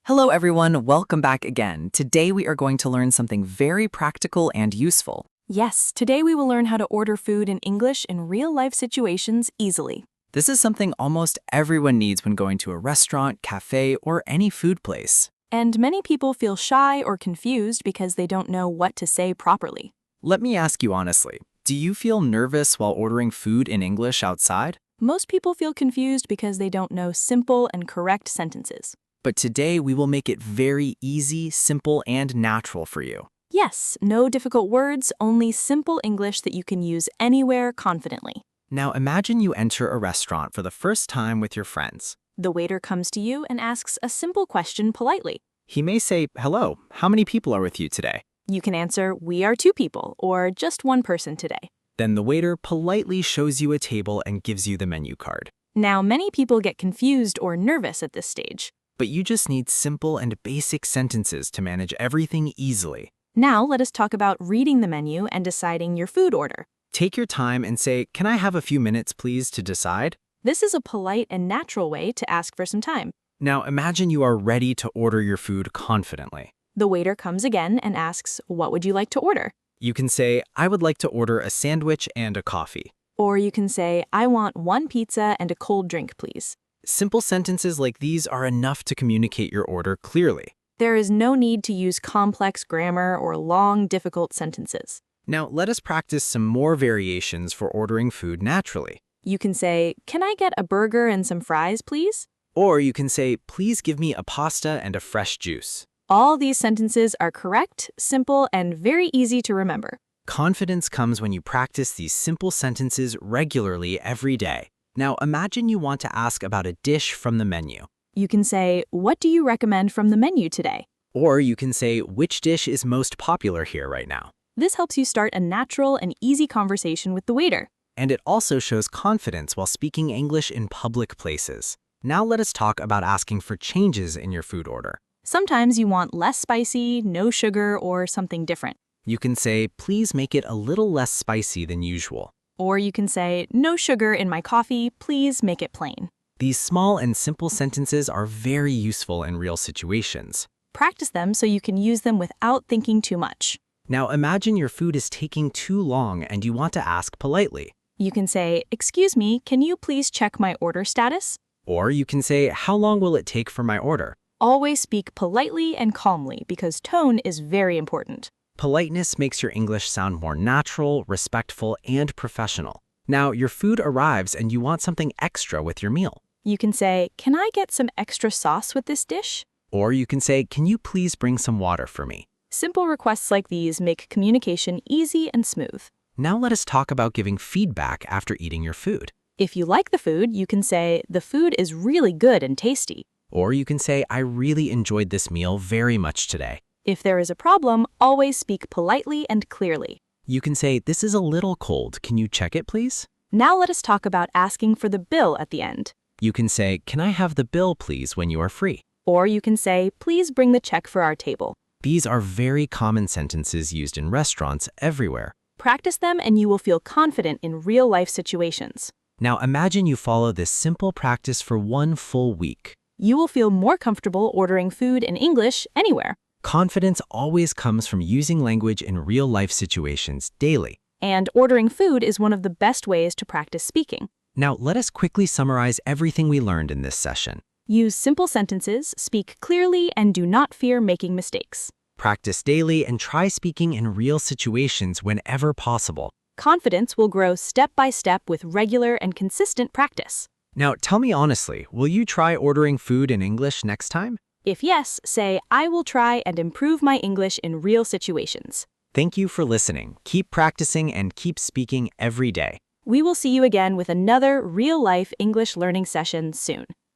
Hello everyone, welcome back again. Today we are going to learn something very practical and useful. Yes, today we will learn how to order food in English in real-life situations easily. This is something almost everyone needs when going to a restaurant, cafe, or any food place. And many people feel shy or confused because they don't know what to say properly. Let me ask you honestly, do you feel nervous while ordering food in English outside? Most people feel confused because they don't know simple and correct sentences. But today we will make it very easy, simple, and natural for you. Yes, no difficult words, only simple English that you can use anywhere confidently. Now imagine you enter a restaurant for the first time with your friends. The waiter comes to you and asks a simple question politely. He may say, "Hello, how many people are with you today?" You can answer, "We are 2 people," or "Just 1 person today." Then the waiter politely shows you a table and gives you the menu card. Now, many people get confused or nervous at this stage. But you just need simple and basic sentences to manage everything easily. Now, let us talk about reading the menu and deciding your food order. Take your time and say, "Can I have a few minutes, please, to decide?" This is a polite and natural way to ask for some time. Now imagine you are ready to order your food confidently. The waiter comes again and asks, "What would you like to order?" You can say, "I would like to order a sandwich and a coffee." Or you can say, "I want 1 pizza and a cold drink, please." Simple sentences like these are enough to communicate your order clearly. There is no need to use complex grammar or long, difficult sentences. Now let us practice some more variations for ordering food naturally. You can say, "Can I get a burger and some fries, please?" Or you can say, "Please give me a pasta and a fresh juice." All these sentences are correct, simple, and very easy to remember. Confidence comes when you practice these simple sentences regularly every day. Now imagine you want to ask about a dish from the menu. You can say, "What do you recommend from the menu today?" Or you can say, "Which dish is most popular here right now?" This helps you start a natural and easy conversation with the waiter. And it also shows confidence while speaking English in public places. Now let us talk about asking for changes in your food order. Sometimes you want less spicy, no sugar, or something different. You can say, "Please make it a little less spicy than usual." Or you can say, "No sugar in my coffee, please make it plain." These small and simple sentences are very useful in real situations. Practice them so you can use them without thinking too much. Now imagine your food is taking too long and you want to ask politely. You can say, "Excuse me, can you please check my order status?" Or you can say, "How long will it take for my order?" Always speak politely and calmly because tone is very important. Politeness makes your English sound more natural, respectful, and professional. Now your food arrives and you want something extra with your meal. You can say, "Can I get some extra sauce with this dish?" Or you can say, "Can you please bring some water for me?" Simple requests like these make communication easy and smooth. Now let us talk about giving feedback after eating your food. If you like the food, you can say, "The food is really good and tasty." Or you can say, "I really enjoyed this meal very much today." If there is a problem, always speak politely and clearly. You can say, "This is a little cold. Can you check it, please?" Now let us talk about asking for the bill at the end. You can say, "Can I have the bill, please, when you are free?" Or you can say, "Please bring the check for our table." These are very common sentences used in restaurants everywhere. Practice them and you will feel confident in real-life situations. Now imagine you follow this simple practice for 1 full week. You will feel more comfortable ordering food in English anywhere. Confidence always comes from using language in real-life situations daily. And ordering food is one of the best ways to practice speaking. Now let us quickly summarize everything we learned in this session. Use simple sentences, speak clearly, and do not fear making mistakes. Practice daily and try speaking in real situations whenever possible. Confidence will grow step by step with regular and consistent practice. Now tell me honestly, will you try ordering food in English next time? If yes, say, "I will try and improve my English in real situations." Thank you for listening. Keep practicing and keep speaking every day. We will see you again with another real-life English learning session soon.